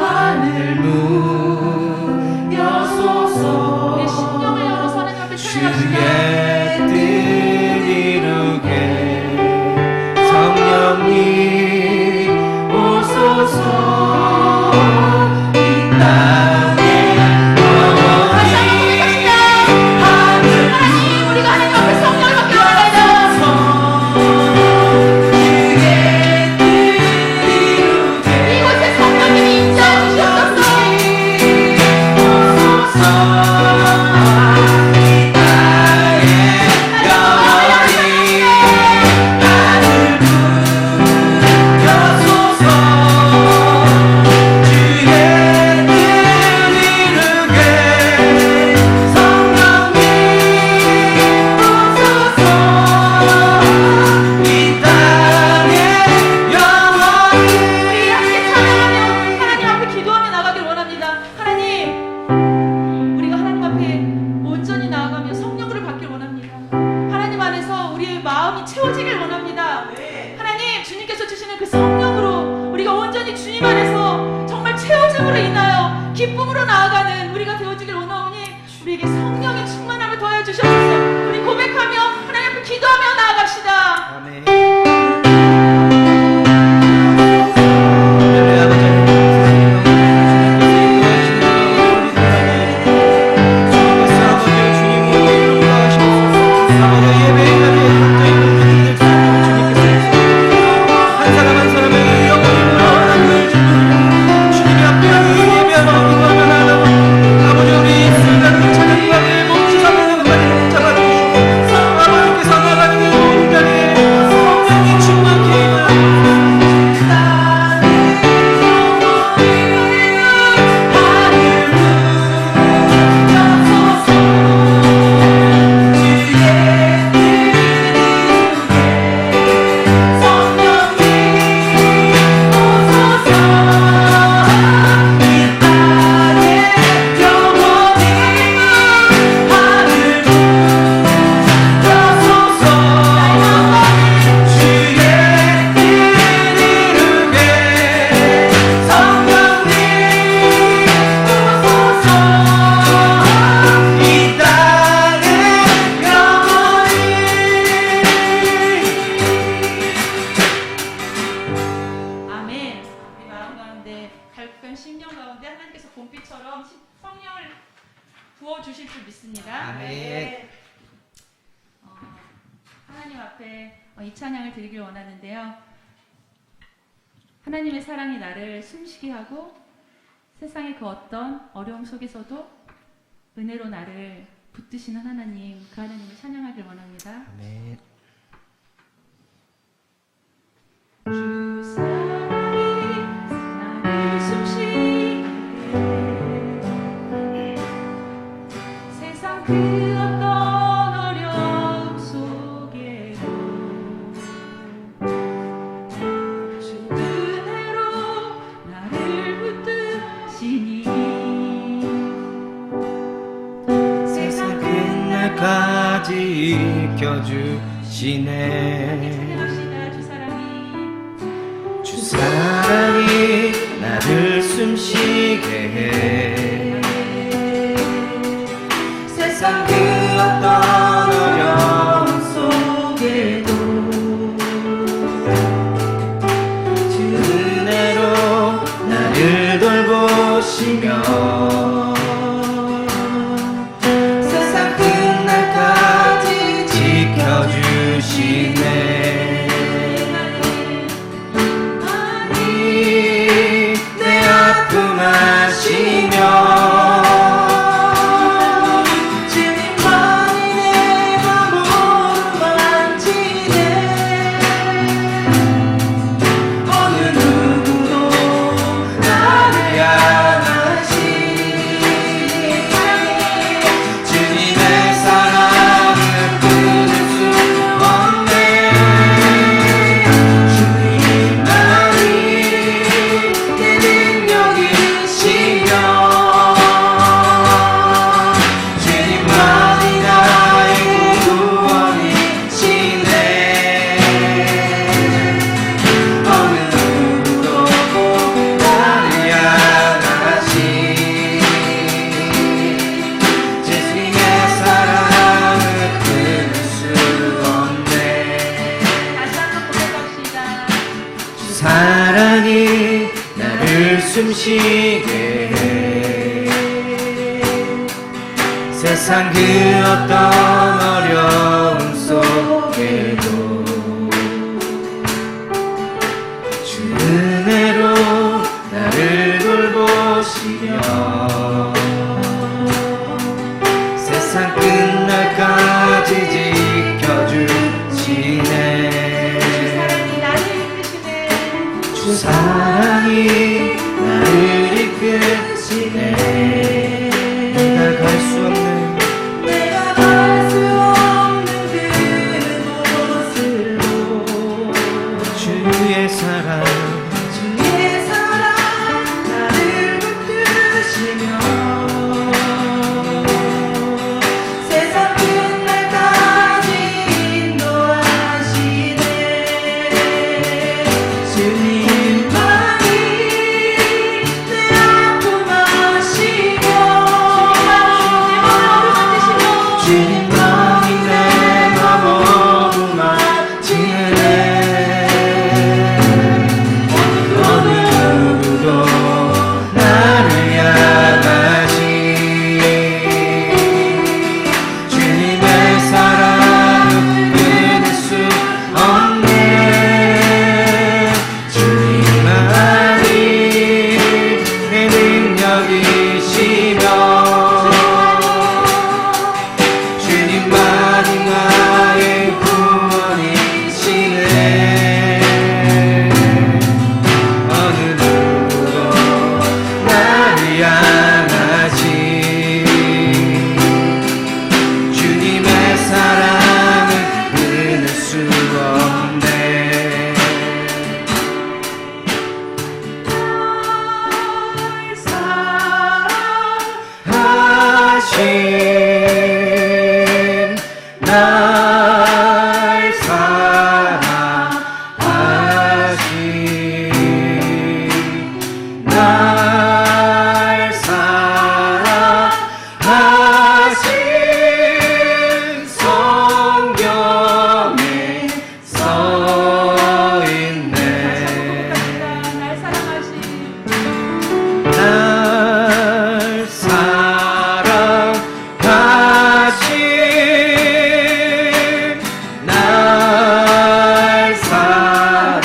하늘 문 여소서. 우리 심령을 열어서 하나님 앞에 찬양합시다. 주의 뜻 이루게 성령님 오소서. 이 땅에 영원히 하나님, 우리가 하나님 앞에 성령을 받기 원합니다. 이곳에 성령님이 임재해 주셨소서. 우리 함께 찬양하며 하나님 앞에 기도하며 나가길 원합니다. 하나님, 우리가 하나님 앞에 온전히 나아가며 성령을 받길 원합니다. 하나님 안에서 우리의 마음이 채워지길 원합니다. 하나님, 주님께서 주시는 그 성령으로 우리가 온전히 주님 안에서 정말 채워짐으로 인하여 기쁨으로 나아가는 우리가 되어주길 원하오니 우리에게 성령의 충만함을 더하여 주시옵소서. 우리 고백하며 하나님 앞에 기도하며 나아갑시다. 아멘. 하늘의 아버지 주님께서 아버지 주님으로 인도하시옵소서. 아버지 예배의 자리에 갇혀 있는 그들을 주님께서 한 사람 한 사람의 영혼이 물어나는 주님의 앞에 예배하며 기도하며 나아가고 아버지 우리 순간을 찬양과 멈추사는 것까지 잡아주시고 아버지께서 나가는 모든 자리에 성령이 충만케 아멘. 우리 마음 가운데 갈급한 심령 가운데 하나님께서 봄비처럼 성령을 부어주실 줄 믿습니다. 아멘. 하나님 앞에 이 찬양을 드리길 원하는데요. 하나님의 사랑이 나를 숨쉬게 하고 세상의 그 어떤 어려움 속에서도 은혜로 나를 붙드시는 하나님, 그 하나님을 찬양하길 원합니다. 아멘. 주 사랑이 나를 숨쉬게 세상 그 어떤 어려움 속에도 주 은혜로 나를 붙드시니 세상 끝날까지 이끌어주시네. 찬양합시다. 주 사랑이 주 사랑이 나를 숨쉬게 해 세상 그 어떤 어려움 속에도 주 은혜로 나를 돌보시며 세상 끝날까지 지켜주시네. 사랑이 나를 숨쉬게 해. 세상 그 어떤 어려움 속에도 주 은혜로 나를 돌보시며 세상 끝날까지 지켜주시네. 주 사랑이 나를 이끄시네. 내가 갈 수 없는 주의 사랑 나를 붙드시며 세상 끝날까지 인도하시네. 주님만이 내 아픔 아시며 주님만이 내 맘 어루만지네. 어느 누구도 나를 향하시 주님의 사랑을 끊을 수 없네. 주님만이 내 능력이시며 주님만이 나의 구원이시네. 어느 누구도 나를 향하시 주님의 사랑을 끊을 수 없네. 사랑하신 날 사랑하신 날 사랑하신 성경에 써있네. 날 사랑하신 날 사랑하신 날 사랑하신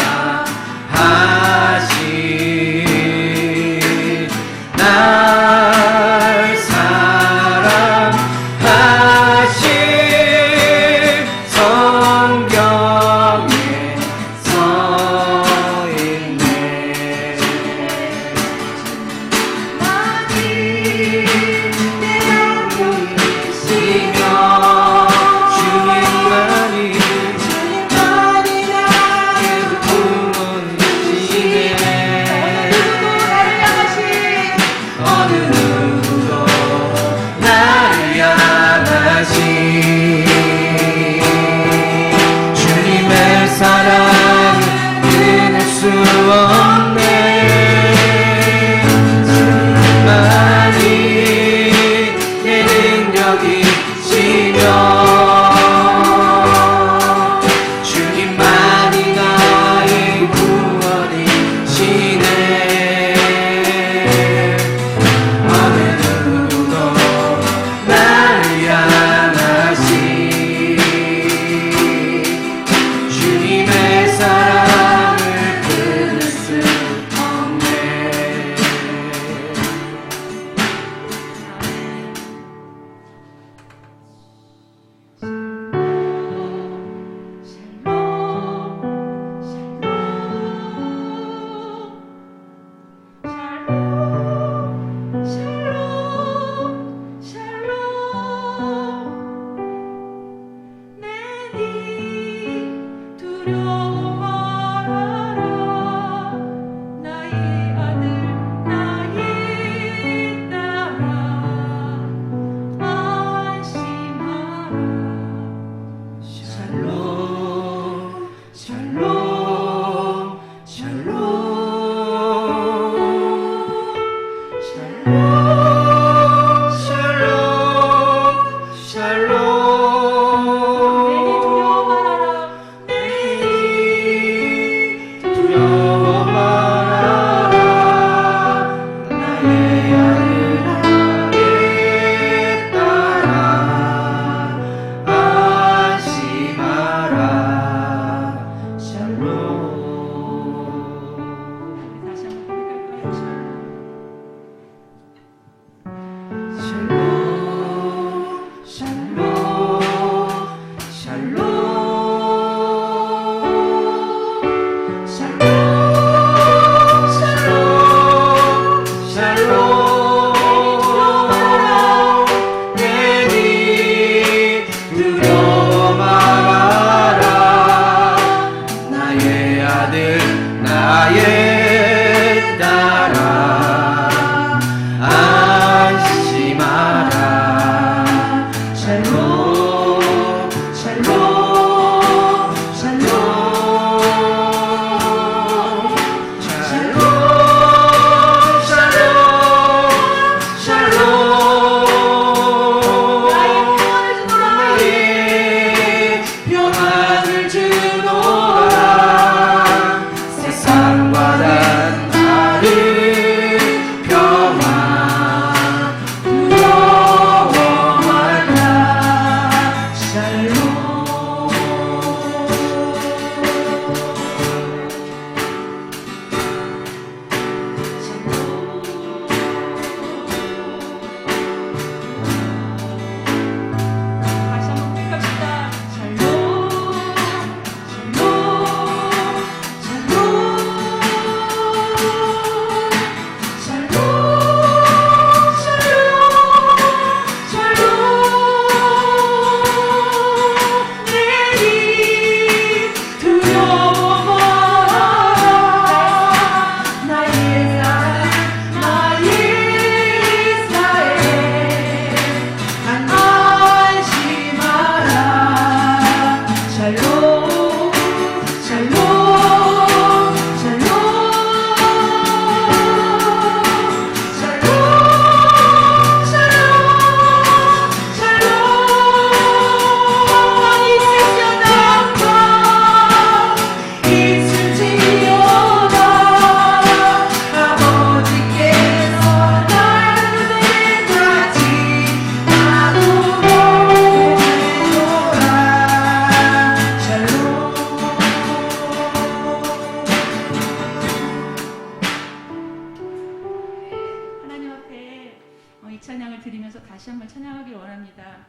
드리면서 다시 한번 찬양하길 원합니다.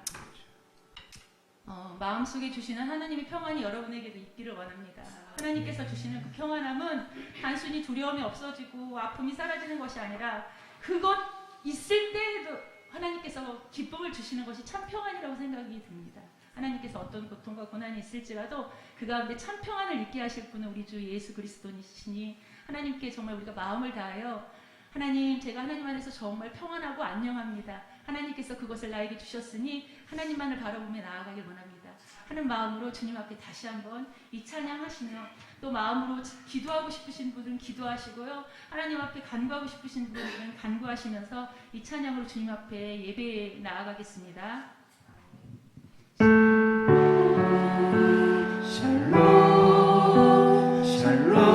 마음속에 주시는 하나님의 평안이 여러분에게도 있기를 원합니다. 하나님께서 주시는 그 평안함은 단순히 두려움이 없어지고 아픔이 사라지는 것이 아니라 그것 있을 때에도 하나님께서 기쁨을 주시는 것이 참 평안이라고 생각이 듭니다. 하나님께서 어떤 고통과 고난이 있을지라도 그 가운데 참 평안을 있게 하실 분은 우리 주 예수 그리스도이시니 하나님께 정말 우리가 마음을 다하여 하나님, 제가 하나님 안에서 정말 평안하고 안녕합니다. 하나님께서 그것을 나에게 주셨으니 하나님만을 바라보며 나아가길 원합니다. 하는 마음으로 주님 앞에 다시 한번 이 찬양하시며 또 마음으로 기도하고 싶으신 분은 기도하시고요. 하나님 앞에 간구하고 싶으신 분은 간구하시면서 이 찬양으로 주님 앞에 예배에 나아가겠습니다. 샬롬 샬롬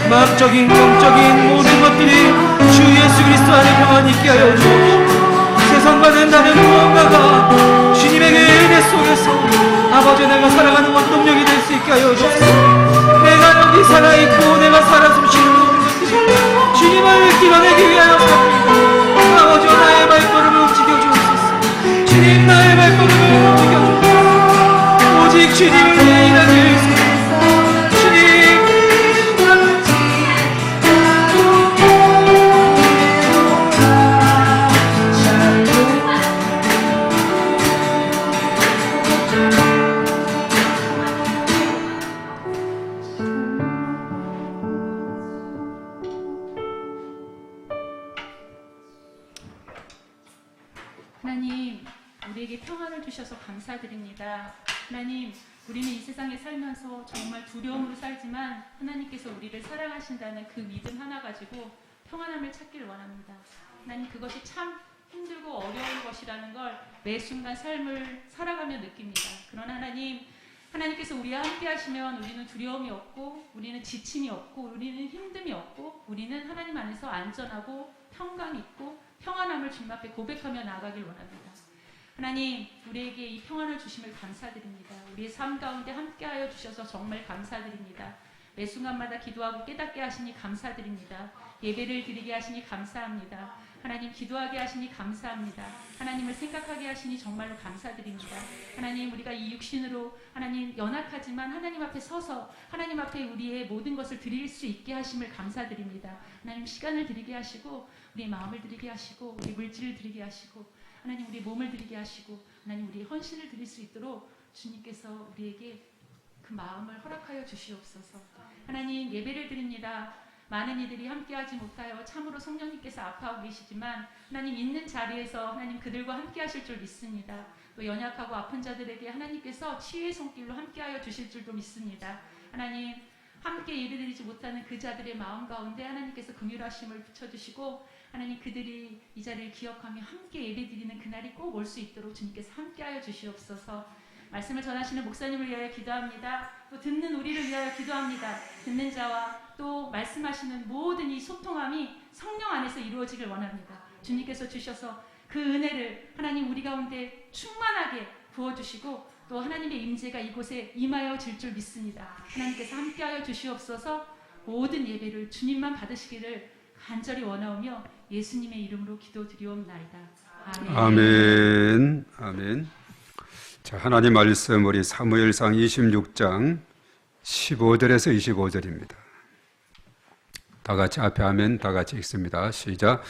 마음적인 영적인 모든 것들이 주 예수 그리스도 안에 평안히 있게 하여 주옵시고, 세상과는 다른 무언가가 주님에게 은혜 속에서 아버지 내가 살아가는 원동력이 될 수 있게 하여 주옵소서. 내가 여기 살아있고 내가 살아 숨쉬는 모든 것들이 주님을 기만하기 위하여 삽니다. 아버지 나의 발걸음을 움직여 주옵소서. 주님 나의 발걸음을 움직여 주옵소서. 오직 주님을 위해 일하길 주님 주셔서 감사드립니다. 하나님, 우리는 이 세상에 살면서 정말 두려움으로 살지만 하나님께서 우리를 사랑하신다는 그 믿음 하나 가지고 평안함을 찾기를 원합니다. 하나님, 그것이 참 힘들고 어려운 것이라는 걸 매 순간 삶을 살아가며 느낍니다. 그러나 하나님께서 우리와 함께 하시면 우리는 두려움이 없고, 우리는 지침이 없고, 우리는 힘듦이 없고, 우리는 하나님 안에서 안전하고 평강이 있고 평안함을 주님 앞에 고백하며 나아가길 원합니다. 하나님, 우리에게 이 평안을 주심을 감사드립니다. 우리의 삶 가운데 함께하여 주셔서 정말 감사드립니다. 매 순간마다 기도하고 깨닫게 하시니 감사드립니다. 예배를 드리게 하시니 감사합니다. 하나님, 기도하게 하시니 감사합니다. 하나님을 생각하게 하시니 정말로 감사드립니다. 하나님, 우리가 이 육신으로 하나님 연약하지만 하나님 앞에 서서 하나님 앞에 우리의 모든 것을 드릴 수 있게 하심을 감사드립니다. 하나님, 시간을 드리게 하시고 우리의 마음을 드리게 하시고 우리 물질을 드리게 하시고 하나님, 우리 몸을 드리게 하시고 하나님, 우리 헌신을 드릴 수 있도록 주님께서 우리에게 그 마음을 허락하여 주시옵소서. 하나님, 예배를 드립니다. 많은 이들이 함께하지 못하여 참으로 성령님께서 아파하고 계시지만 하나님, 있는 자리에서 하나님 그들과 함께하실 줄 믿습니다. 또 연약하고 아픈 자들에게 하나님께서 치유의 손길로 함께하여 주실 줄도 믿습니다. 하나님, 함께 예배드리지 못하는 그 자들의 마음 가운데 하나님께서 긍휼하심을 붙여주시고 하나님, 그들이 이 자리를 기억하며 함께 예배드리는 그날이 꼭 올 수 있도록 주님께서 함께하여 주시옵소서. 말씀을 전하시는 목사님을 위하여 기도합니다. 또 듣는 우리를 위하여 기도합니다. 듣는 자와 또 말씀하시는 모든 이 소통함이 성령 안에서 이루어지길 원합니다. 주님께서 주셔서 그 은혜를 하나님 우리 가운데 충만하게 부어주시고 또 하나님의 임재가 이곳에 임하여 질 줄 믿습니다. 하나님께서 함께하여 주시옵소서. 모든 예배를 주님만 받으시기를 간절히 원하오며 예수님의 이름으로 기도드리옵나이다. 아멘. 아멘. 아멘. 자, 하나님 말씀 우리 사무엘상 26장 15절에서 25절입니다. 다 같이 앞에 하면 다 같이 읽습니다. 시작.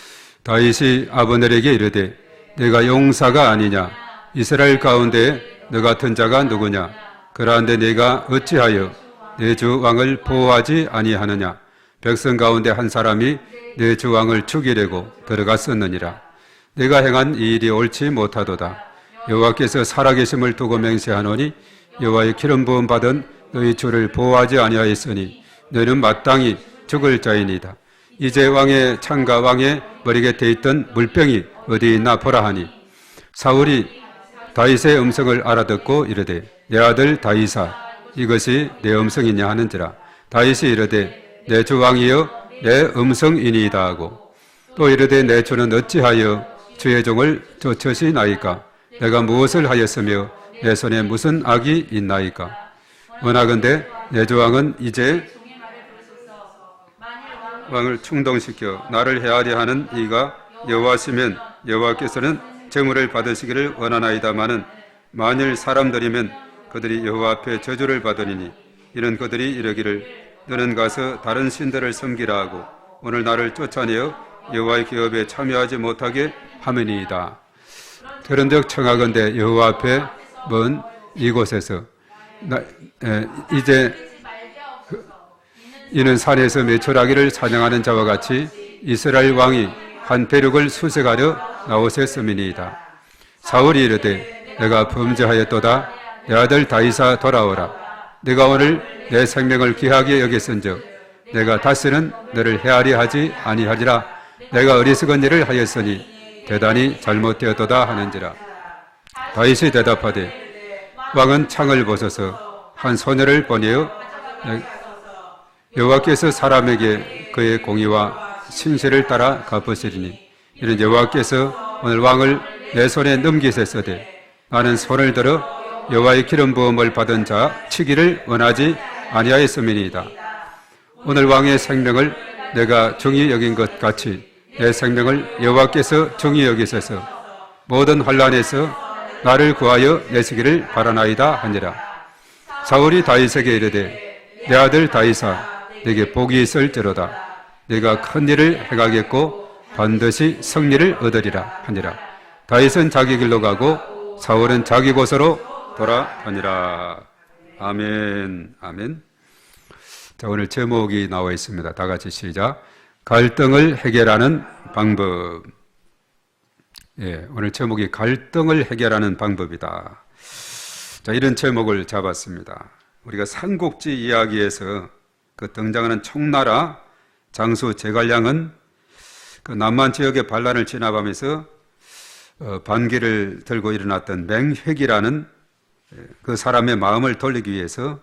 다윗이 아브넬에게 이르되 내가 용사가 아니냐? 이스라엘 가운데 너 같은 자가 누구냐? 그러한데 내가 어찌하여 내 주 왕을 보호하지 아니하느냐? 백성 가운데 한 사람이 내 주 왕을 죽이려고 들어갔었느니라. 내가 행한 이 일이 옳지 못하도다. 여호와께서 살아계심을 두고 맹세하노니 여호와의 기름 부음 받은 너희 주를 보호하지 아니하였으니 너희는 마땅히 죽을 자이니이다. 이제 왕의 창과 왕의 머리 곁에 있던 물병이 어디 있나 보라 하니 사울이 다윗의 음성을 알아듣고 이르되 내 아들 다윗아 이것이 내 음성이냐 하는지라. 다윗이 이르되 내 주 왕이여 내 음성이니이다 하고 또 이르되 내 주는 어찌하여 주의 종을 쫓으시나이까? 내가 무엇을 하였으며 내 손에 무슨 악이 있나이까? 원하건대 내 주 왕은 이제 왕을 충동시켜 나를 헤아려 하는 이가 여호와시면 여호와께서는 제물을 받으시기를 원하나이다마는 만일 사람들이면 그들이 여호와 앞에 저주를 받으리니 이는 그들이 이르기를 너는 가서 다른 신들을 섬기라 하고 오늘 나를 쫓아내어 여호와의 기업에 참여하지 못하게 하매니이다. 그런즉 청하건대 여호와 앞에 먼 이곳에서 이제 이는 산에서 매출하기를 사냥하는 자와 같이 이스라엘 왕이 한 대륙을 수색하려 나오셨음이니이다. 사울이 이르되 내가 범죄하였도다. 내 아들 다윗아 돌아오라. 내가 오늘 내 생명을 귀하게 여겼은즉 내가 다시는 너를 헤아려 하지 아니하리라. 내가 어리석은 일을 하였으니 대단히 잘못되었도다 하는지라. 다윗이 대답하되 왕은 창을 벗어서 한 소녀를 보내어 여호와께서 사람에게 그의 공의와 신실을 따라 갚으시리니 이는 여호와께서 오늘 왕을 내 손에 넘기셨으되 나는 손을 들어 여호와의 기름 부음을 받은 자 치기를 원하지 아니하였음이니이다. 오늘 왕의 생명을 내가 중히 여긴 것 같이 내 생명을 여호와께서 중히 여기셔서 모든 환난에서 나를 구하여 내시기를 바라나이다 하니라. 사울이 다윗에게 이르되 내 아들 다윗아 내게 복이 있을지로다. 내가 큰 일을 행하겠고 반드시 승리를 얻으리라 하니라. 다윗은 자기 길로 가고 사울은 자기 곳으로 돌아가니라. 아멘. 아멘. 자, 오늘 제목이 나와 있습니다. 다 같이 시작. 갈등을 해결하는 방법. 예, 오늘 제목이 갈등을 해결하는 방법이다. 자, 이런 제목을 잡았습니다. 우리가 삼국지 이야기에서 그 등장하는 총나라 장수 제갈량은 그 남만 지역의 반란을 진압하면서 반기를 들고 일어났던 맹획이라는 그 사람의 마음을 돌리기 위해서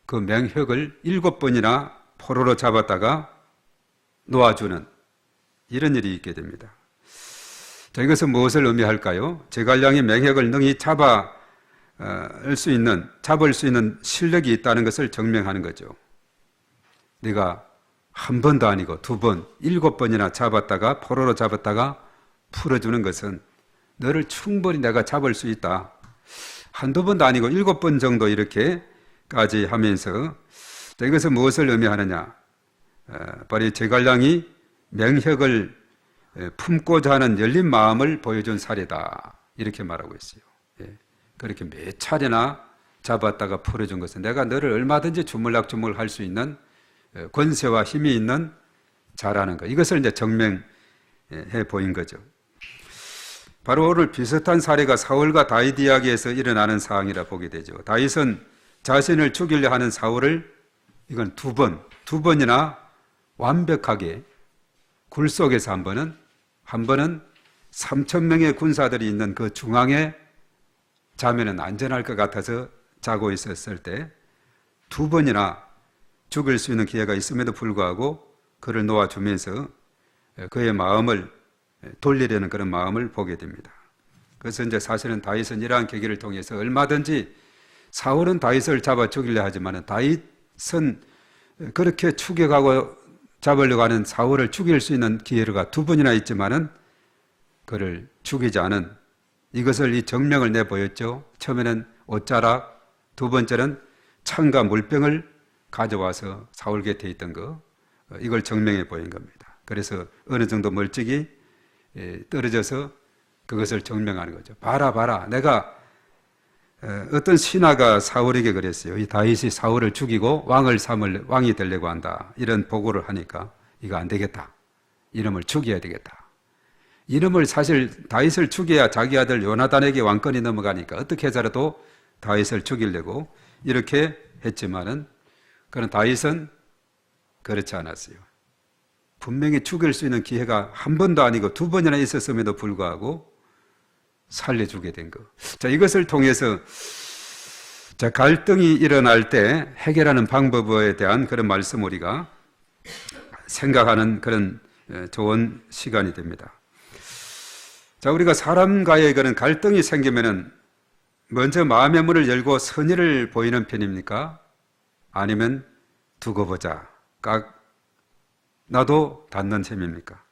그 맹획을 7번이나 포로로 잡았다가 놓아주는 이런 일이 있게 됩니다. 자, 이것은 무엇을 의미할까요? 제갈량이 맹획을 능히 잡을 수 있는 실력이 있다는 것을 증명하는 거죠. 네가 한 번도 아니고 2번, 7번이나 잡았다가 포로로 잡았다가 풀어주는 것은 너를 충분히 내가 잡을 수 있다. 한두 번도 아니고 7번 정도 이렇게까지 하면서, 자, 이것은 무엇을 의미하느냐? 바로 제갈량이 맹획을 품고자 하는 열린 마음을 보여준 사례다. 이렇게 말하고 있어요. 예. 그렇게 몇 차례나 잡았다가 풀어준 것은 내가 너를 얼마든지 주물락주물 할 수 있는 권세와 힘이 있는 자라는 것. 이것을 이제 증명해 보인 거죠. 바로 오늘 비슷한 사례가 사울과 다윗 이야기에서 일어나는 사항이라 보게 되죠. 다윗은 자신을 죽이려 하는 사울을 이건 2번이나 완벽하게 굴 속에서 한 번은 3,000명의 군사들이 있는 그 중앙에 자면은 안전할 것 같아서 자고 있었을 때 2번이나 죽일 수 있는 기회가 있음에도 불구하고 그를 놓아주면서 그의 마음을 돌리려는 그런 마음을 보게 됩니다. 그래서 이제 사실은 다윗은 이러한 계기를 통해서 얼마든지 사울은 다윗을 잡아 죽이려 하지만 다윗은 그렇게 추격하고 잡으려고 하는 사울을 죽일 수 있는 기회가 2번이나 있지만은 그를 죽이지 않은 이것을 이 정명을 내보였죠. 처음에는 옷자락, 2번째는 창과 물병을 가져와서 사울 곁에 있던 거, 이걸 정명해 보인 겁니다. 그래서 어느 정도 멀찍이 떨어져서 그것을 정명하는 거죠. 봐라, 내가 어떤 신하가 사울에게 그랬어요. 이 다윗이 사울을 죽이고 왕이 되려고 한다. 이런 보고를 하니까 이거 안 되겠다. 이놈을 죽여야 되겠다. 이놈을 사실 다윗을 죽여야 자기 아들 요나단에게 왕권이 넘어가니까 어떻게 해서라도 다윗을 죽이려고 이렇게 했지만은 그런 다윗은 그렇지 않았어요. 분명히 죽일 수 있는 기회가 한 번도 아니고 2번이나 있었음에도 불구하고 살려주게 된 것. 자, 이것을 통해서 갈등이 일어날 때 해결하는 방법에 대한 그런 말씀 우리가 생각하는 그런 좋은 시간이 됩니다. 자, 우리가 사람과의 그런 갈등이 생기면은 먼저 마음의 문을 열고 선의를 보이는 편입니까? 아니면 두고 보자, 나도 닫는 셈입니까?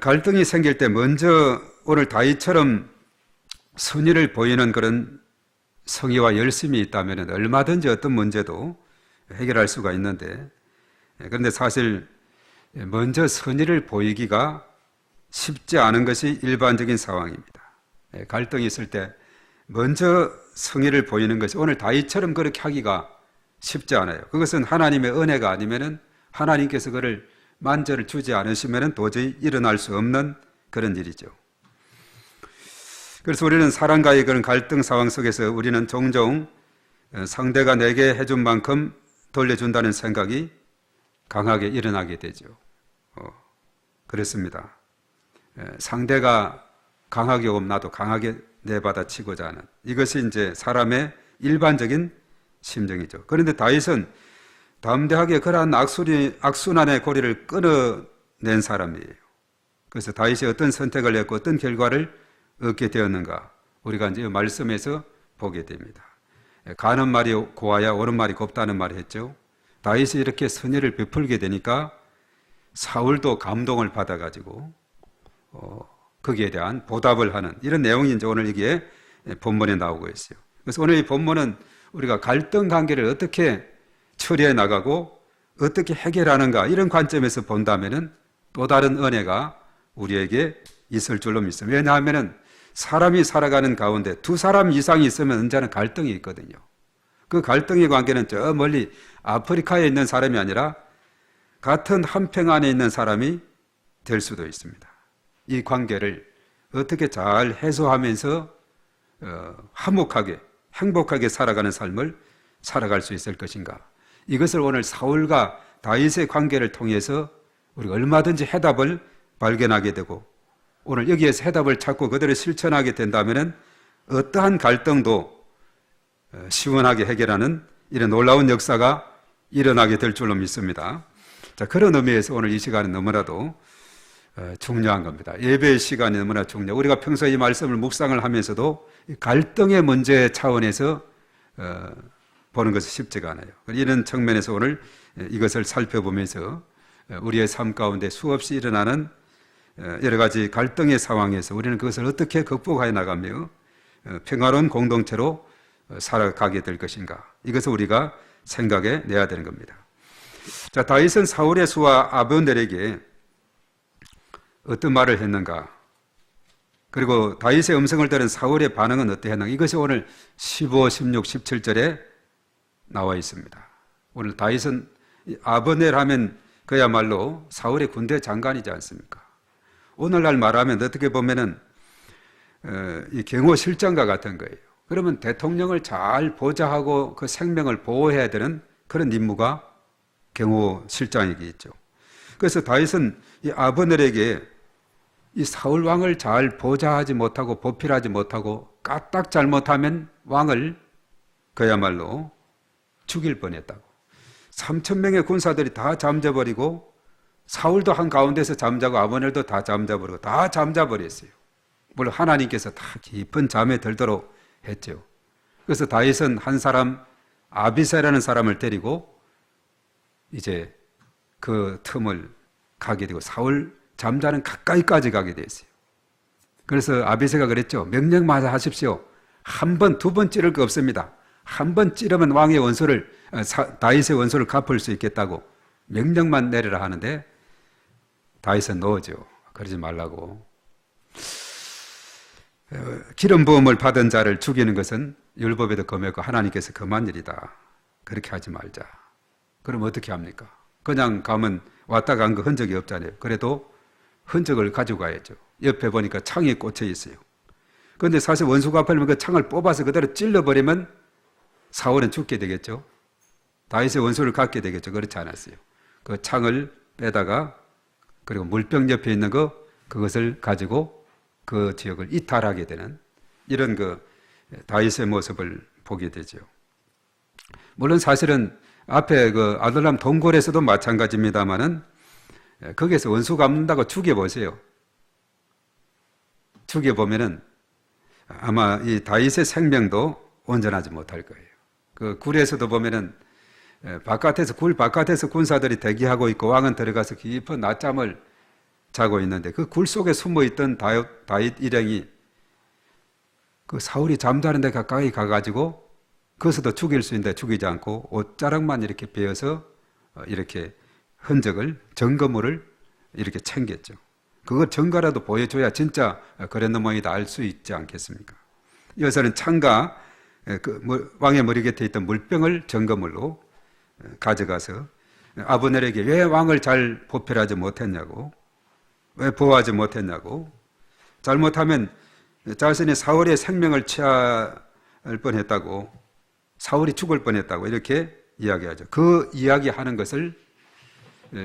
갈등이 생길 때 먼저 오늘 다윗처럼 선의를 보이는 그런 성의와 열심이 있다면 얼마든지 어떤 문제도 해결할 수가 있는데, 그런데 사실 먼저 선의를 보이기가 쉽지 않은 것이 일반적인 상황입니다. 갈등이 있을 때 먼저 성의를 보이는 것이 오늘 다윗처럼 그렇게 하기가 쉽지 않아요. 그것은 하나님의 은혜가 아니면은 하나님께서 그를 만저를 주지 않으시면 도저히 일어날 수 없는 그런 일이죠. 그래서 우리는 사람과의 그런 갈등 상황 속에서 우리는 종종 상대가 내게 해준 만큼 돌려준다는 생각이 강하게 일어나게 되죠. 그렇습니다. 상대가 강하게 오면 나도 강하게 내받아치고자 하는 이것이 이제 사람의 일반적인 심정이죠. 그런데 다윗은 담대하게 그러한 악순환의 고리를 끊어낸 사람이에요. 그래서 다윗이 어떤 선택을 했고 어떤 결과를 얻게 되었는가 우리가 이제 말씀에서 보게 됩니다. 가는 말이 고와야 오는 말이 곱다는 말을 했죠. 다윗이 이렇게 선의를 베풀게 되니까 사울도 감동을 받아가지고 거기에 대한 보답을 하는 이런 내용이 이제 오늘 이게 본문에 나오고 있어요. 그래서 오늘 이 본문은 우리가 갈등 관계를 어떻게 처리해 나가고 어떻게 해결하는가 이런 관점에서 본다면은 또 다른 은혜가 우리에게 있을 줄로 믿습니다. 왜냐하면은 사람이 살아가는 가운데 2사람 이상이 있으면 언제나 갈등이 있거든요. 그 갈등의 관계는 저 멀리 아프리카에 있는 사람이 아니라 같은 한 평 안에 있는 사람이 될 수도 있습니다. 이 관계를 어떻게 잘 해소하면서 화목하게 행복하게 살아가는 삶을 살아갈 수 있을 것인가. 이것을 오늘 사울과 다윗의 관계를 통해서 우리가 얼마든지 해답을 발견하게 되고 오늘 여기에서 해답을 찾고 그대로 실천하게 된다면 어떠한 갈등도 시원하게 해결하는 이런 놀라운 역사가 일어나게 될 줄로 믿습니다. 자, 그런 의미에서 오늘 이 시간은 너무나도 중요한 겁니다. 예배의 시간이 너무나 중요해요. 우리가 평소에 이 말씀을 묵상을 하면서도 갈등의 문제 차원에서 보는 것이 쉽지가 않아요. 이런 측면에서 오늘 이것을 살펴보면서 우리의 삶 가운데 수없이 일어나는 여러 가지 갈등의 상황에서 우리는 그것을 어떻게 극복하여 나가며 평화로운 공동체로 살아가게 될 것인가. 이것을 우리가 생각해 내야 되는 겁니다. 자, 다윗은 사울의 수하 아브넬에게 어떤 말을 했는가? 그리고 다윗의 음성을 들은 사울의 반응은 어떠했는가? 이것이 오늘 15, 16, 17절에 나와 있습니다. 오늘 다윗은 아브넬 하면 그야말로 사울의 군대 장관이지 않습니까? 오늘날 말하면 어떻게 보면은 이 경호실장과 같은 거예요. 그러면 대통령을 잘 보좌하고 그 생명을 보호해야 되는 그런 임무가 경호실장이겠죠. 그래서 다윗은 이 아브넬에게 이 사울 왕을 잘 보좌하지 못하고 보필하지 못하고 까딱 잘못하면 왕을 그야말로 죽일 뻔했다고. 3,000명의 군사들이 다 잠자버리고 사울도 한가운데서 잠자고 아브넬도 다 잠자버리고 다 잠자버렸어요. 물론 하나님께서 다 깊은 잠에 들도록 했죠. 그래서 다윗은 한 사람 아비새라는 사람을 데리고 이제 그 틈을 가게 되고 사울 잠자는 가까이까지 가게 됐어요. 그래서 아비새가 그랬죠. 명령만 하십시오. 한 번, 두 번 찌를 거 없습니다. 한 번 찌르면 왕의 원수를 다윗의 원수를 갚을 수 있겠다고 명령만 내리라 하는데 다윗은 노죠. 그러지 말라고. 기름 부음을 받은 자를 죽이는 것은 율법에도 금했고 하나님께서 금한 일이다. 그렇게 하지 말자. 그럼 어떻게 합니까? 그냥 가면 왔다 간 거 흔적이 없잖아요. 그래도 흔적을 가지고 가야죠. 옆에 보니까 창이 꽂혀 있어요. 그런데 사실 원수가 앞에면 그 창을 뽑아서 그대로 찔러버리면 사울은 죽게 되겠죠. 다윗의 원수를 갖게 되겠죠. 그렇지 않았어요. 그 창을 빼다가 그리고 물병 옆에 있는 그것을 가지고 그 지역을 이탈하게 되는 이런 그 다윗의 모습을 보게 되죠. 물론 사실은 앞에 그 아둘람 동굴에서도 마찬가지입니다만은 거기에서 원수 갚는다고 죽여보세요. 죽여보면은 아마 이 다윗의 생명도 온전하지 못할 거예요. 그 굴에서도 보면은 바깥에서 굴 바깥에서 군사들이 대기하고 있고 왕은 들어가서 깊은 낮잠을 자고 있는데 그 굴 속에 숨어 있던 다윗 일행이 그 사울이 잠자는 데 가까이 가가지고 거기서도 죽일 수 있는데 죽이지 않고 옷자락만 이렇게 베어서 이렇게 흔적을 증거물을 이렇게 챙겼죠. 그걸 증거라도 보여줘야 진짜 그랬는 모양이다 알 수 있지 않겠습니까? 여기서는 창과 그 왕의 머리 곁에 있던 물병을 증거물로 가져가서 아브넬에게 왜 왕을 잘 보필하지 못했냐고, 왜 보호하지 못했냐고, 잘못하면 자신이 사울의 생명을 취할 뻔했다고, 사울이 죽을 뻔했다고 이렇게 이야기하죠. 그 이야기하는 것을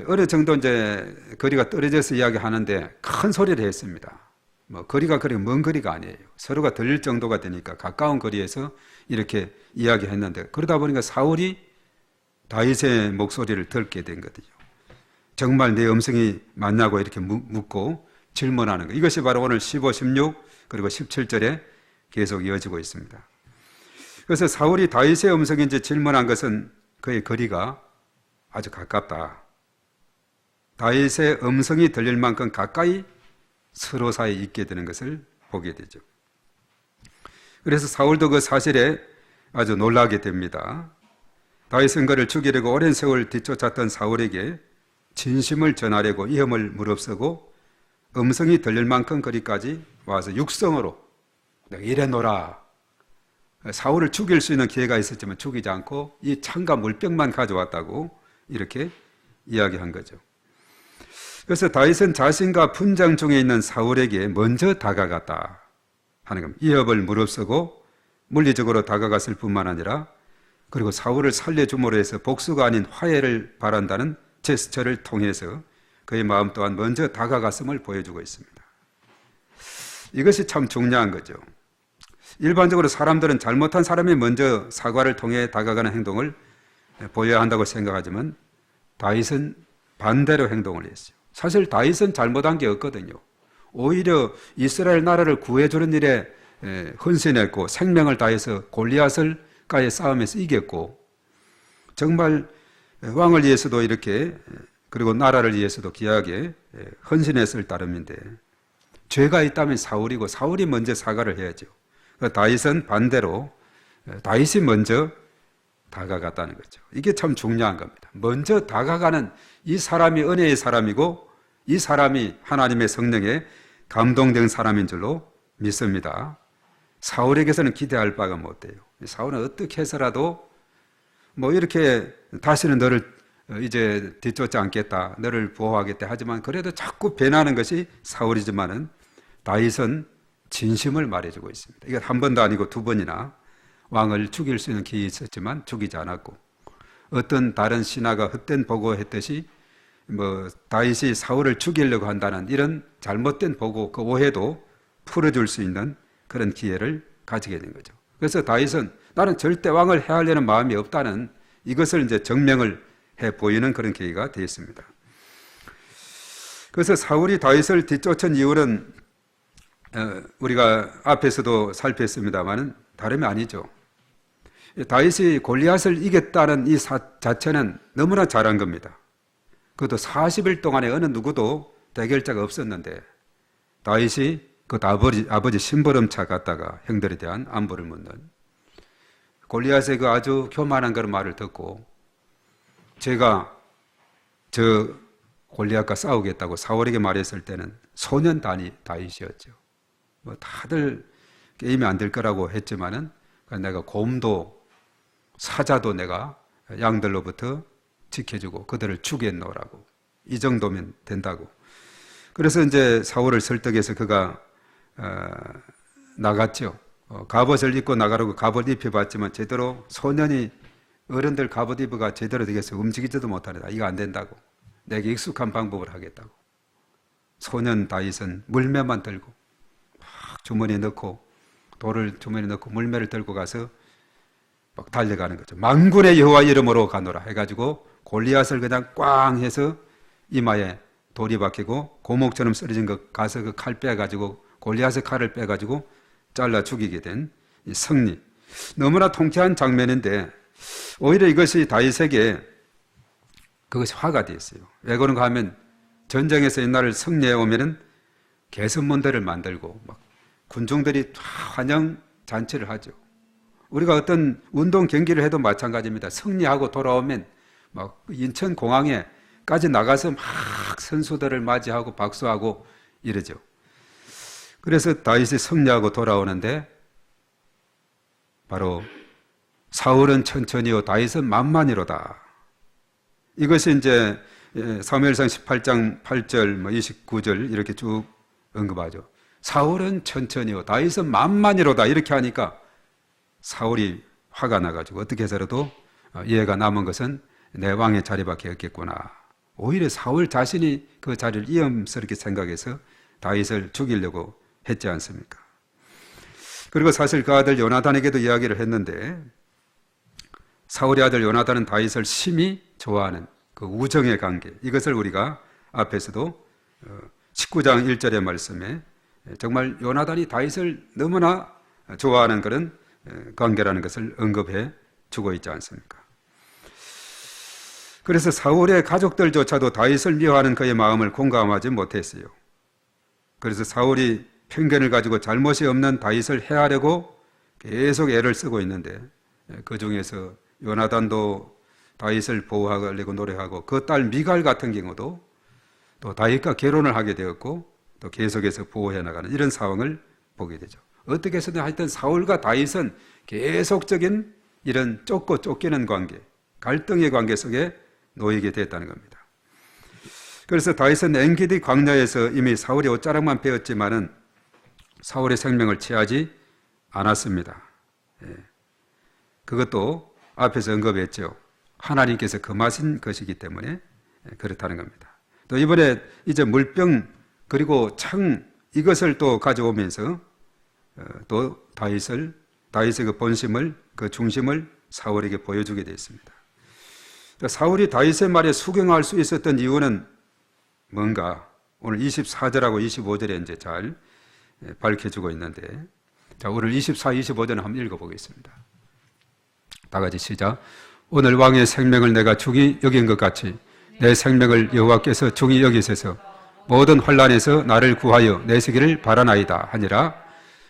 어느 정도 이제 거리가 떨어져서 이야기하는데 큰 소리를 했습니다. 뭐 거리가 그리 먼 거리가 아니에요. 서로가 들릴 정도가 되니까 가까운 거리에서 이렇게 이야기했는데 그러다 보니까 사울이 다윗의 목소리를 듣게 된 거죠. 정말 내 음성이 맞냐고 이렇게 묻고 질문하는 거. 이것이 바로 오늘 15, 16 그리고 17절에 계속 이어지고 있습니다. 그래서 사울이 다윗의 음성인지 질문한 것은 그의 거리가 아주 가깝다. 다윗의 음성이 들릴 만큼 가까이 서로 사이에 있게 되는 것을 보게 되죠. 그래서 사울도 그 사실에 아주 놀라게 됩니다. 다윗은 그를 죽이려고 오랜 세월 뒤쫓았던 사울에게 진심을 전하려고 위험을 무릅쓰고 음성이 들릴 만큼 거리까지 와서 육성으로 내가 이래노라. 사울을 죽일 수 있는 기회가 있었지만 죽이지 않고 이 창과 물병만 가져왔다고 이렇게 이야기한 거죠. 그래서 다윗은 자신과 분장 중에 있는 사울에게 먼저 다가갔다 하는 겁니다. 이업을 무릅쓰고 물리적으로 다가갔을 뿐만 아니라 그리고 사울을 살려줌으로 해서 복수가 아닌 화해를 바란다는 제스처를 통해서 그의 마음 또한 먼저 다가갔음을 보여주고 있습니다. 이것이 참 중요한 거죠. 일반적으로 사람들은 잘못한 사람이 먼저 사과를 통해 다가가는 행동을 보여야 한다고 생각하지만 다윗은 반대로 행동을 했어요. 사실 다윗은 잘못한 게 없거든요. 오히려 이스라엘 나라를 구해주는 일에 헌신했고 생명을 다해서 골리앗과의 싸움에서 이겼고 정말 왕을 위해서도 이렇게 그리고 나라를 위해서도 귀하게 헌신했을 따름인데 죄가 있다면 사울이고 사울이 먼저 사과를 해야죠. 다윗은 반대로 다윗이 먼저 다가갔다는 거죠. 이게 참 중요한 겁니다. 먼저 다가가는 이 사람이 은혜의 사람이고 이 사람이 하나님의 성령에 감동된 사람인 줄로 믿습니다. 사울에게서는 기대할 바가 못 돼요. 사울은 어떻게 해서라도 뭐 이렇게 다시는 너를 이제 뒤쫓지 않겠다, 너를 보호하겠다 하지만 그래도 자꾸 변하는 것이 사울이지만은 다윗은 진심을 말해주고 있습니다. 이건 한 번도 아니고 두 번이나 왕을 죽일 수 있는 기회가 있었지만 죽이지 않았고 어떤 다른 신하가 헛된 보고했듯이 뭐 다윗이 사울을 죽이려고 한다는 이런 잘못된 보고 그 오해도 풀어줄 수 있는 그런 기회를 가지게 된 거죠. 그래서 다윗은 나는 절대 왕을 해하려는 마음이 없다는 이것을 이제 증명을 해 보이는 그런 계기가 되었습니다. 그래서 사울이 다윗을 뒤쫓은 이유는 우리가 앞에서도 살폈습니다만 다름이 아니죠. 다윗이 골리앗을 이겼다는 이 자체는 너무나 잘한 겁니다. 그것도 40일 동안에 어느 누구도 대결자가 없었는데 다윗이 그 아버지 심부름차 갔다가 형들에 대한 안부를 묻는 골리앗의 그 아주 교만한 그런 말을 듣고 제가 저 골리앗과 싸우겠다고 사울에게 말했을 때는 소년 다윗이었죠. 뭐 다들 게임이 안 될 거라고 했지만은 내가 곰도 사자도 내가 양들로부터 지켜주고 그들을 죽였노라고 이 정도면 된다고. 그래서 이제 사울을 설득해서 그가 나갔죠. 갑옷을 입고 나가라고 갑옷 입혀봤지만 제대로 소년이 어른들 갑옷 입어가 제대로 되겠어 움직이지도 못하다. 이거 안 된다고. 내게 익숙한 방법을 하겠다고. 소년 다윗은 물매만 들고 막 주머니에 넣고 돌을 주머니에 넣고 물매를 들고 가서 막 달려가는 거죠. 만군의 여호와 이름으로 가노라 해가지고 골리앗을 그냥 꽝 해서 이마에 돌이 박히고 고목처럼 쓰러진 것 가서 그 칼 빼가지고 골리앗의 칼을 빼가지고 잘라 죽이게 된 이 승리. 너무나 통쾌한 장면인데 오히려 이것이 다윗에게 그것이 화가 되었어요. 왜 그런가 하면 전쟁에서 옛날을 승리해 오면은 개선문대를 만들고 막 군중들이 환영 잔치를 하죠. 우리가 어떤 운동 경기를 해도 마찬가지입니다. 승리하고 돌아오면 막 인천 공항에까지 나가서 막 선수들을 맞이하고 박수하고 이러죠. 그래서 다윗이 승리하고 돌아오는데 바로 사울은 천천히요 다윗은 만만히로다. 이것이 이제 사무엘상 18장 8절 29절 이렇게 쭉 언급하죠. 사울은 천천히요 다윗은 만만히로다 이렇게 하니까 사울이 화가 나가지고 어떻게 해서라도 이해가 남은 것은 내 왕의 자리밖에 없겠구나. 오히려 사울 자신이 그 자리를 위험스럽게 생각해서 다윗을 죽이려고 했지 않습니까? 그리고 사실 그 아들 요나단에게도 이야기를 했는데 사울의 아들 요나단은 다윗을 심히 좋아하는 그 우정의 관계, 이것을 우리가 앞에서도 19장 1절의 말씀에 정말 요나단이 다윗을 너무나 좋아하는 그런 관계라는 것을 언급해 주고 있지 않습니까? 그래서 사울의 가족들조차도 다윗을 미워하는 그의 마음을 공감하지 못했어요. 그래서 사울이 편견을 가지고 잘못이 없는 다윗을 해하려고 계속 애를 쓰고 있는데 그 중에서 요나단도 다윗을 보호하려고 노력하고 그 딸 미갈 같은 경우도 또 다윗과 결혼을 하게 되었고 또 계속해서 보호해 나가는 이런 상황을 보게 되죠. 어떻게 해서든 하여튼 사울과 다윗은 계속적인 이런 쫓고 쫓기는 관계, 갈등의 관계 속에 놓이게 됐다는 겁니다. 그래서 다윗은 엔게디 광야에서 이미 사울이 옷자락만 베었지만은 사울의 생명을 취하지 않았습니다. 그것도 앞에서 언급했죠. 하나님께서 금하신 것이기 때문에 그렇다는 겁니다. 또 이번에 이제 물병 그리고 창 이것을 또 가져오면서 또 다윗의 그 본심을 그 중심을 사울에게 보여주게 되어 있습니다. 사울이 다윗의 말에 수긍할 수 있었던 이유는 뭔가 오늘 24절하고 25절에 이제 잘 밝혀주고 있는데, 자, 오늘 24, 25절을 한번 읽어보겠습니다. 다 같이 시작. 오늘 왕의 생명을 내가 중히 여긴 것 같이 내 생명을 여호와께서 중히 여기셔서 모든 환난에서 나를 구하여 내시기를 바라나이다 하니라.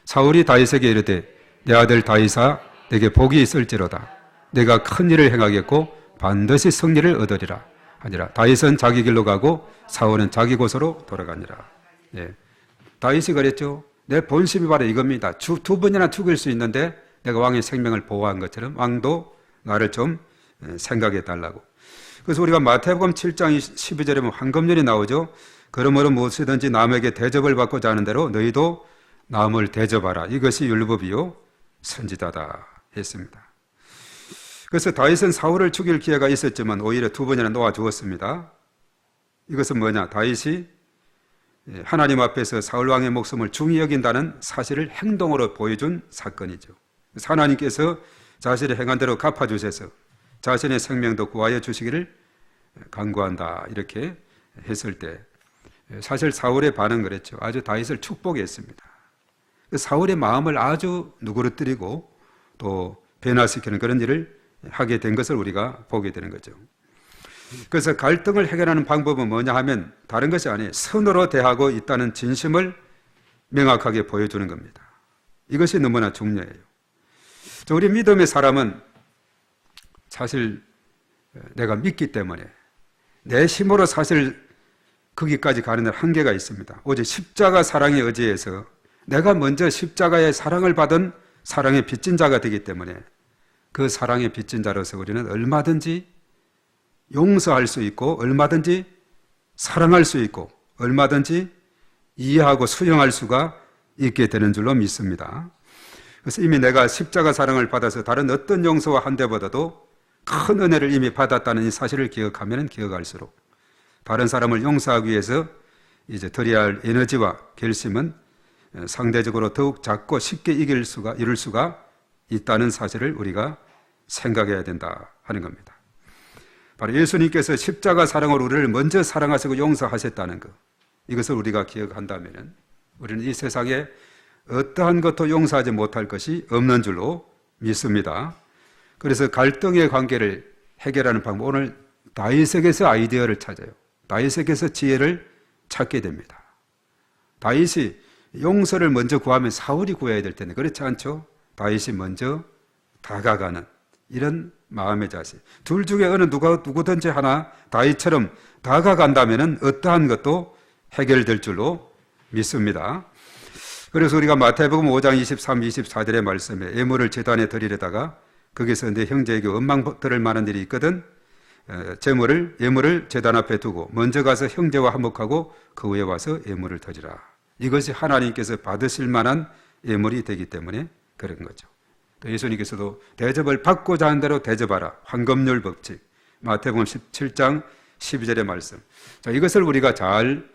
사울이 다윗에게 이르되 내 아들 다윗아 내게 복이 있을지로다. 내가 큰 일을 행하겠고 반드시 승리를 얻으리라 하니라. 다윗은 자기 길로 가고 사울은 자기 곳으로 돌아가니라. 예. 다윗이 그랬죠. 내 본심이 바로 이겁니다. 두 번이나 죽일 수 있는데 내가 왕의 생명을 보호한 것처럼 왕도 나를 좀 생각해 달라고. 그래서 우리가 마태복음 7장 12절에 보면 황금률이 나오죠. 그러므로 무엇이든지 남에게 대접을 받고자 하는 대로 너희도 남을 대접하라. 이것이 율법이요 선지자다 했습니다. 그래서 다윗은 사울을 죽일 기회가 있었지만 오히려 두 번이나 놓아주었습니다. 이것은 뭐냐? 다윗이 하나님 앞에서 사울 왕의 목숨을 중히 여긴다는 사실을 행동으로 보여준 사건이죠. 그래서 하나님께서 자신의 행한 대로 갚아주셔서 자신의 생명도 구하여 주시기를 간구한다 이렇게 했을 때 사실 사울의 반응은 그랬죠. 아주 다윗을 축복했습니다. 사울의 마음을 아주 누그러뜨리고 또 변화시키는 그런 일을 하게 된 것을 우리가 보게 되는 거죠. 그래서 갈등을 해결하는 방법은 뭐냐 하면 다른 것이 아니에요. 선으로 대하고 있다는 진심을 명확하게 보여주는 겁니다. 이것이 너무나 중요해요. 우리 믿음의 사람은 사실 내가 믿기 때문에 내 힘으로 사실 거기까지 가는 데 한계가 있습니다. 오직 십자가 사랑에 의지해서 내가 먼저 십자가의 사랑을 받은 사랑의 빚진 자가 되기 때문에 그 사랑의 빚진 자로서 우리는 얼마든지 용서할 수 있고 얼마든지 사랑할 수 있고 얼마든지 이해하고 수용할 수가 있게 되는 줄로 믿습니다. 그래서 이미 내가 십자가 사랑을 받아서 다른 어떤 용서와 한대보다도 큰 은혜를 이미 받았다는 이 사실을 기억하면 기억할수록 다른 사람을 용서하기 위해서 이제 드려야 할 에너지와 결심은 상대적으로 더욱 작고 쉽게 이룰 수가 있다는 사실을 우리가 생각해야 된다 하는 겁니다. 바로 예수님께서 십자가 사랑으로 우리를 먼저 사랑하시고 용서하셨다는 것, 이것을 우리가 기억한다면 우리는 이 세상에 어떠한 것도 용서하지 못할 것이 없는 줄로 믿습니다. 그래서 갈등의 관계를 해결하는 방법, 오늘 다윗에게서 아이디어를 찾아요. 다윗에게서 지혜를 찾게 됩니다. 다윗이 용서를 먼저 구하면 사울이 구해야 될 텐데 그렇지 않죠? 다윗이 먼저 다가가는 이런 마음의 자세. 둘 중에 어느 누구든지 하나 다윗처럼 다가간다면 어떠한 것도 해결될 줄로 믿습니다. 그래서 우리가 마태복음 5장 23, 24절의 말씀에 예물을 제단에 드리려다가 거기서 내 형제에게 원망 들을 만한 일이 있거든 예물을 제단 앞에 두고 먼저 가서 형제와 화목하고 그 후에 와서 예물을 드리라. 이것이 하나님께서 받으실 만한 예물이 되기 때문에 그런 거죠. 또 예수님께서도 대접을 받고자 하는 대로 대접하라. 황금률 법칙. 마태복음 17장 12절의 말씀. 자, 이것을 우리가 잘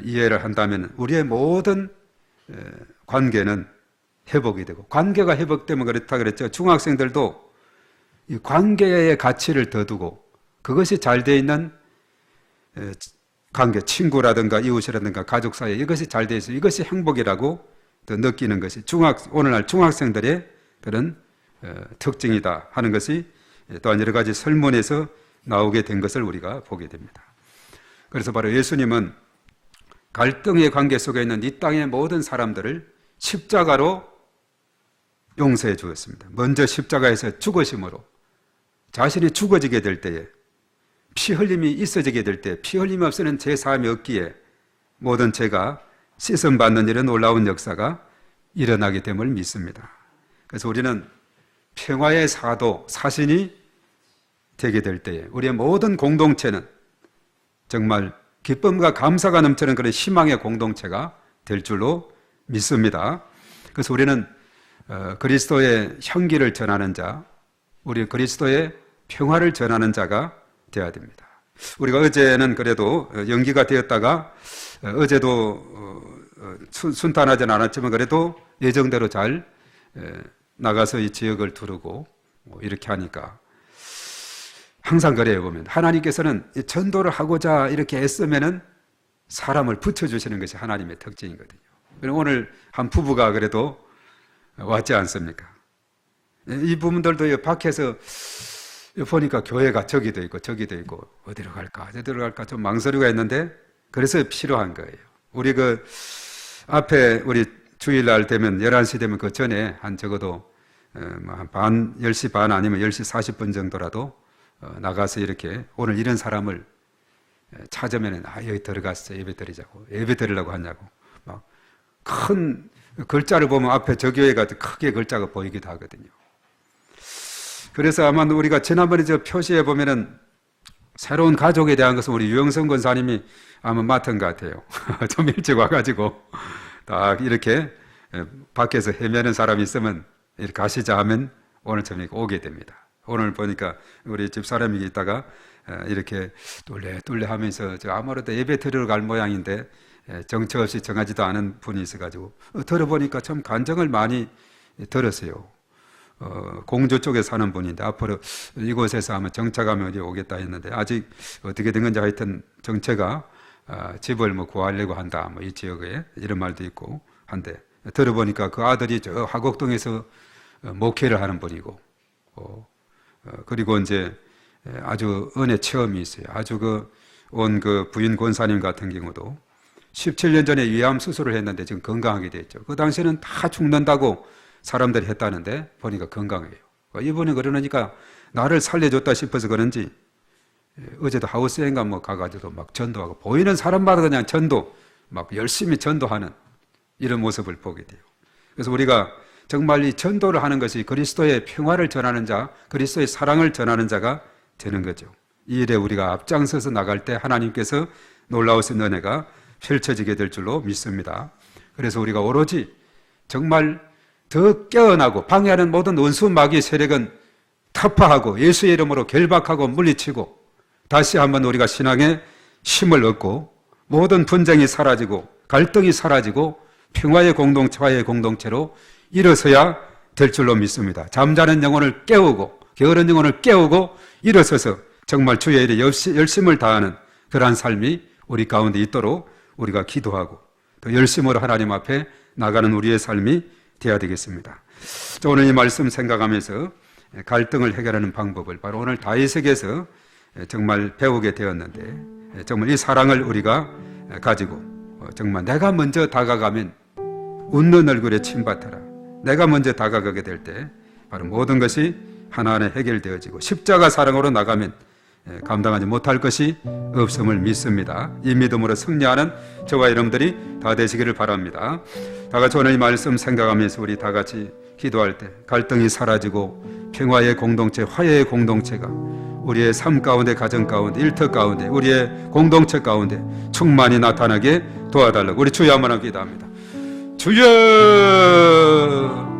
이해를 한다면 우리의 모든 관계는 회복이 되고, 관계가 회복되면 그렇다 그랬죠. 중학생들도 이 관계의 가치를 더 두고 그것이 잘 돼 있는 관계, 친구라든가 이웃이라든가 가족 사이에 이것이 잘 돼 있어 이것이 행복이라고 더 느끼는 것이 오늘날 중학생들의 그런 특징이다 하는 것이 또한 여러 가지 설문에서 나오게 된 것을 우리가 보게 됩니다. 그래서 바로 예수님은 갈등의 관계 속에 있는 이 땅의 모든 사람들을 십자가로 용서해 주었습니다. 먼저 십자가에서 죽으심으로 자신이 죽어지게 될 때에 피 흘림이 있어지게 될 때 피 흘림 없이는 죄 사함이 없기에 모든 죄가 씻음받는 이런 놀라운 역사가 일어나게 됨을 믿습니다. 그래서 우리는 평화의 사도, 사신이 되게 될 때에 우리의 모든 공동체는 정말 기쁨과 감사가 넘치는 그런 희망의 공동체가 될 줄로 믿습니다. 그래서 우리는 그리스도의 향기를 전하는 자, 우리 그리스도의 평화를 전하는 자가 되어야 됩니다. 우리가 어제는 그래도 연기가 되었다가 어제도 순탄하지는 않았지만 그래도 예정대로 잘 나가서 이 지역을 두르고 이렇게 하니까 항상 그래요. 보면 하나님께서는 전도를 하고자 이렇게 애쓰면은 사람을 붙여주시는 것이 하나님의 특징이거든요. 오늘 한 부부가 그래도 왔지 않습니까? 이 부분들도 밖에서 보니까 교회가 저기도 있고 저기도 있고 어디로 갈까 저기로 갈까 좀 망설이가 있는데 그래서 필요한 거예요. 우리 그 앞에 우리 주일날 되면 11시 되면 그 전에 한 적어도 한 10시 반 아니면 10시 40분 정도라도 나가서 이렇게 오늘 이런 사람을 찾으면은 여기 들어가서 예배 드리자고 예배 드리려고 하냐고 막 큰 글자를 보면 앞에 저 교회가 크게 글자가 보이기도 하거든요. 그래서 아마 우리가 지난번에 저 표시에 보면은 새로운 가족에 대한 것은 우리 유영선 권사님이 아마 맡은 것 같아요. 좀 일찍 와가지고 딱 이렇게 밖에서 헤매는 사람이 있으면 이렇게 가시자 하면 오늘 저녁에 오게 됩니다. 오늘 보니까 우리 집사람이 있다가 이렇게 뚫레 하면서 아무래도 예배 드리러 갈 모양인데 정처 없이 정하지도 않은 분이 있어가지고 들어보니까 참 간증을 많이 들었어요. 공주 쪽에 사는 분인데 앞으로 이곳에서 아마 정착하면 어디 오겠다 했는데 아직 어떻게 된 건지 하여튼 정체가 집을 뭐 구하려고 한다 뭐 이 지역에 이런 말도 있고 한데 들어보니까 그 아들이 저 화곡동에서 목회를 하는 분이고 그리고 이제 아주 은혜 체험이 있어요. 아주 온 부인 권사님 같은 경우도 17년 전에 위암 수술을 했는데 지금 건강하게 됐죠. 그 당시에는 다 죽는다고 사람들이 했다는데 보니까 건강해요. 이번에 그러니까 나를 살려줬다 싶어서 그런지 어제도 하우스인가 뭐 가가지고 막 전도하고 보이는 사람마다 그냥 전도 막 열심히 전도하는 이런 모습을 보게 돼요. 그래서 우리가 정말 이 전도를 하는 것이 그리스도의 평화를 전하는 자, 그리스도의 사랑을 전하는 자가 되는 거죠. 이 일에 우리가 앞장서서 나갈 때 하나님께서 놀라우신 은혜가 펼쳐지게 될 줄로 믿습니다. 그래서 우리가 오로지 정말 더 깨어나고 방해하는 모든 원수 마귀의 세력은 타파하고 예수의 이름으로 결박하고 물리치고 다시 한번 우리가 신앙의 힘을 얻고 모든 분쟁이 사라지고 갈등이 사라지고 평화의 공동체, 화해의 공동체로 일어서야 될 줄로 믿습니다. 잠자는 영혼을 깨우고 게으른 영혼을 깨우고 일어서서 정말 주의 일에 열심을 다하는 그러한 삶이 우리 가운데 있도록 우리가 기도하고 또 열심으로 하나님 앞에 나가는 우리의 삶이 되어야 되겠습니다. 오늘 이 말씀 생각하면서 갈등을 해결하는 방법을 바로 오늘 다윗에게서 정말 배우게 되었는데 정말 이 사랑을 우리가 가지고 정말 내가 먼저 다가가면 웃는 얼굴에 침뱉어라. 내가 먼저 다가가게 될 때 바로 모든 것이 하나하나 해결되어지고 십자가 사랑으로 나가면 감당하지 못할 것이 없음을 믿습니다. 이 믿음으로 승리하는 저와 여러분들이 다 되시기를 바랍니다. 다 같이 오늘 이 말씀 생각하면서 우리 다 같이 기도할 때 갈등이 사라지고 평화의 공동체, 화해의 공동체가 우리의 삶 가운데, 가정 가운데, 일터 가운데, 우리의 공동체 가운데 충만히 나타나게 도와달라고 우리 주여 한번 기도합니다. 주여!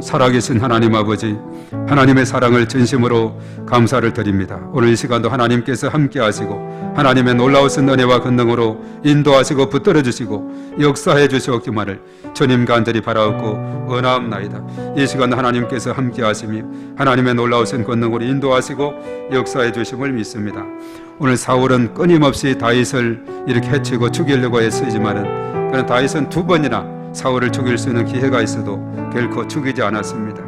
살아계신 하나님 아버지, 하나님의 사랑을 진심으로 감사를 드립니다. 오늘 이 시간도 하나님께서 함께 하시고 하나님의 놀라우신 은혜와 권능으로 인도하시고 붙들어 주시고 역사해 주시옵기만을 주님 간절히 바라옵고 원하옵나이다. 이 시간도 하나님께서 함께 하시며 하나님의 놀라우신 권능으로 인도하시고 역사해 주심을 믿습니다. 오늘 사울은 끊임없이 다윗을 이렇게 해치고 죽이려고 했으지만은 그런 다윗은 두 번이나 사울을 죽일 수 있는 기회가 있어도 결코 죽이지 않았습니다.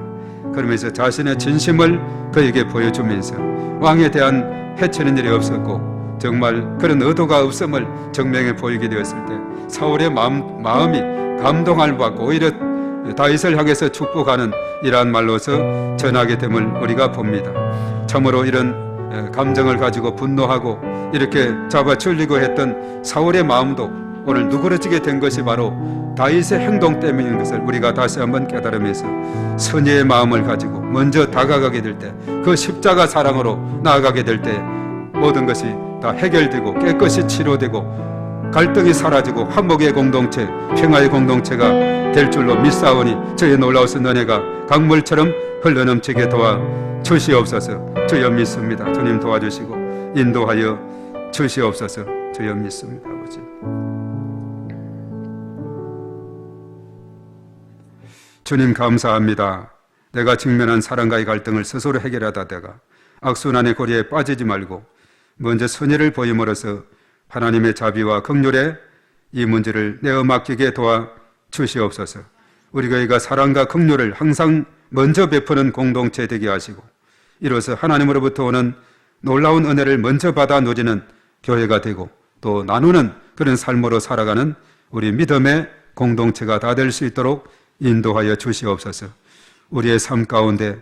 그러면서 자신의 진심을 그에게 보여주면서 왕에 대한 해치는 일이 없었고 정말 그런 의도가 없음을 증명해 보이게 되었을 때 사울의 마음이 감동을 받고 오히려 다윗을 향해서 축복하는 이러한 말로서 전하게 됨을 우리가 봅니다. 참으로 이런 감정을 가지고 분노하고 이렇게 잡아줄리고 했던 사울의 마음도 오늘 누그러지게 된 것이 바로 다윗의 행동 때문인 것을 우리가 다시 한번 깨달으면서 선의의 마음을 가지고 먼저 다가가게 될 때 그 십자가 사랑으로 나아가게 될 때 모든 것이 다 해결되고 깨끗이 치료되고 갈등이 사라지고 화목의 공동체, 평화의 공동체가 될 줄로 믿사오니 저의 놀라우신 은혜가 강물처럼 흘러넘치게 도와 주시옵소서. 주여 믿습니다. 주님 도와주시고 인도하여 주시옵소서. 주여 믿습니다. 아버지. 주님 감사합니다. 내가 직면한 사랑과의 갈등을 스스로 해결하다가 악순환의 고리에 빠지지 말고 먼저 선의를 보임으로써 하나님의 자비와 긍휼에 이 문제를 내어 맡기게 도와 주시옵소서. 우리 교회가 사랑과 긍휼을 항상 먼저 베푸는 공동체 되게 하시고 이로써 하나님으로부터 오는 놀라운 은혜를 먼저 받아 누리는 교회가 되고 또 나누는 그런 삶으로 살아가는 우리 믿음의 공동체가 다 될 수 있도록 인도하여 주시옵소서. 우리의 삶 가운데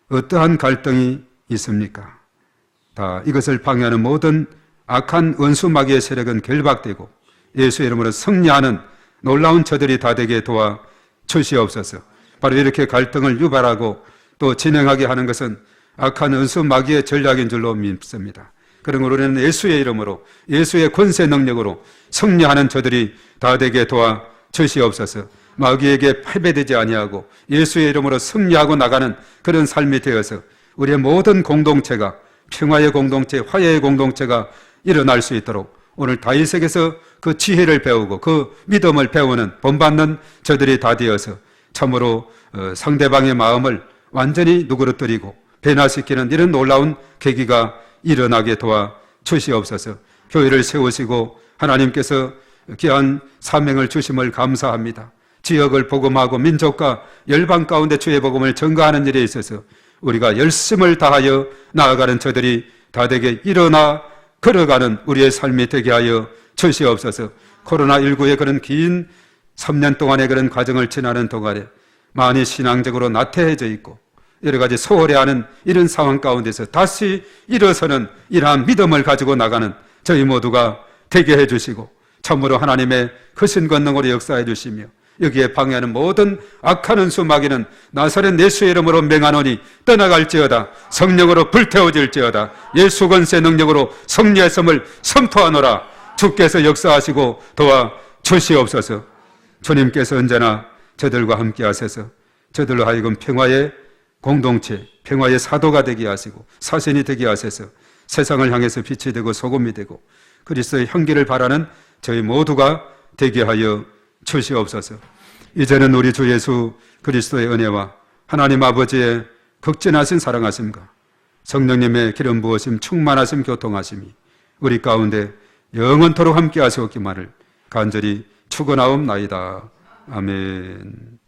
어떠한 갈등이 있습니까? 다 이것을 방해하는 모든 악한 원수 마귀의 세력은 결박되고 예수의 이름으로 승리하는 놀라운 저들이 다 되게 도와 주시옵소서. 바로 이렇게 갈등을 유발하고 또 진행하게 하는 것은 악한 원수 마귀의 전략인 줄로 믿습니다. 그런 걸 우리는 예수의 이름으로 예수의 권세 능력으로 승리하는 저들이 다 되게 도와 주시옵소서. 마귀에게 패배되지 아니하고 예수의 이름으로 승리하고 나가는 그런 삶이 되어서 우리의 모든 공동체가 평화의 공동체, 화해의 공동체가 일어날 수 있도록 오늘 다윗에게서 그 지혜를 배우고 그 믿음을 배우는 본받는 저들이 다 되어서 참으로 상대방의 마음을 완전히 누그러뜨리고 변화시키는 이런 놀라운 계기가 일어나게 도와 주시옵소서. 교회를 세우시고 하나님께서 귀한 사명을 주심을 감사합니다. 지역을 복음하고 민족과 열방 가운데 주의 복음을 전가하는 일에 있어서 우리가 열심을 다하여 나아가는 저들이 다 되게 일어나 걸어가는 우리의 삶이 되게 하여 주시옵소서. 코로나19의 그런 긴 3년 동안의 그런 과정을 지나는 동안에 많이 신앙적으로 나태해져 있고 여러 가지 소홀해하는 이런 상황 가운데서 다시 일어서는 이러한 믿음을 가지고 나가는 저희 모두가 되게 해주시고 참으로 하나님의 크신 권능으로 역사해 주시며 여기에 방해하는 모든 악한 원수 마귀는 나사렛 예수의 이름으로 맹하노니 떠나갈지어다. 성령으로 불태워질지어다. 예수 권세 능력으로 승리했음을 선포하노라. 주께서 역사하시고 도와 주시옵소서. 주님께서 언제나 저들과 함께 하셔서 저들로 하여금 평화의 공동체, 평화의 사도가 되게 하시고 사신이 되게 하셔서 세상을 향해서 빛이 되고 소금이 되고 그리스도의 향기를 바라는 저희 모두가 되게 하여 주시옵소서. 이제는 우리 주 예수 그리스도의 은혜와 하나님 아버지의 극진하신 사랑하심과 성령님의 기름 부으심 충만하심 교통하심이 우리 가운데 영원토록 함께 하시옵기만을 간절히 축원하옵나이다. 아멘.